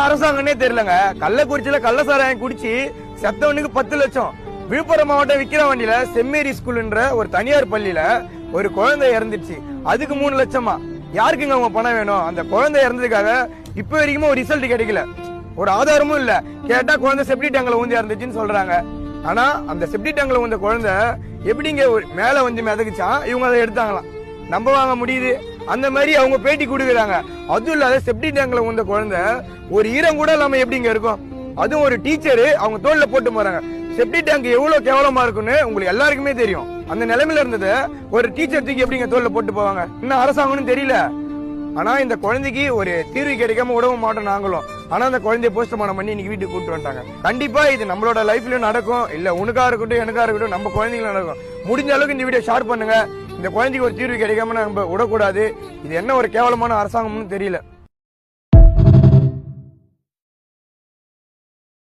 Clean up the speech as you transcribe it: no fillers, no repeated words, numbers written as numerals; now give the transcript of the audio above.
அரசாங்கன்னே தெரியலங்க. கள்ளக்குறிச்சியில கள்ளசாராயம் குடிச்சு செத்தவனுக்கு 10 லட்சம். விழுப்புரம் மாவட்டம் விக்கிரவாண்டியில செம்மேரி ஸ்கூல்ன்ற ஒரு தனியார் பள்ளியில ஒரு குழந்தை இறந்துச்சு, அதுக்கு 3 லட்சமா. யாருக்குங்க அவங்க பணம் வேணும்? அந்த குழந்தை இறந்ததுக்காக இப்ப வரைக்கும் ஒரு ரிசல்ட் கிடைக்கல, ஒரு ஆதாரமும் இல்ல. கேட்டா குழந்தை செப்டி டேங்க்ல ஊந்தி இறந்துச்சுன்னு சொல்றாங்க. ஆனா அந்த செப்டி டேங்க்ல ஊந்த குழந்தை எப்படிங்க மேல வந்து மிதக்குச்சான், இவங்க அதை எடுத்தாங்களாம். நம்ப வாங்க முடியுது? அந்த மாதிரி அவங்க பேட்டி கொடுக்குறாங்க. அதுவும் இல்லாத செப்டி டேங்க்ல ஊந்த குழந்தை ஒரு ஈரம் கூட இல்லாம எப்படிங்க இருக்கும்? அதுவும் ஒரு டீச்சரு அவங்க தோல்ல போட்டு போறாங்க. செப்டி டேங்க் எவ்வளவு கேவலமா இருக்குன்னு உங்களுக்கு எல்லாருக்குமே தெரியும். அந்த நிலைமையில இருந்தது ஒரு டீச்சர் தூக்கி எப்படிங்க தோல்ல போட்டு போவாங்க? இன்னும் அரசாங்கம்னு தெரியல. ஆனா இந்த குழந்தைக்கு ஒரு தீர்வு கிடைக்காம உடவு மாட்டோம் நாங்களும். ஆனா அந்த குழந்தைய போஸ்ட்மார்ட்டம் பண்ணி இன்னைக்கு வீட்டுக்கு கூப்பிட்டு வந்துட்டாங்க. கண்டிப்பா இது நம்மளோட லைஃப்லயும் நடக்கும், இல்ல உனக்கா இருக்கட்டும் எனக்கா இருக்கட்டும், நம்ம குழந்தைங்களும் நடக்கும். முடிஞ்ச அளவுக்கு இந்த வீடியோ ஷேர் பண்ணுங்க. இந்த குழந்தைக்கு ஒரு தீர்வு கிடைக்காம நம்ம விடக்கூடாது. இது என்ன ஒரு கேவலமான அரசாங்கம்னு தெரியல.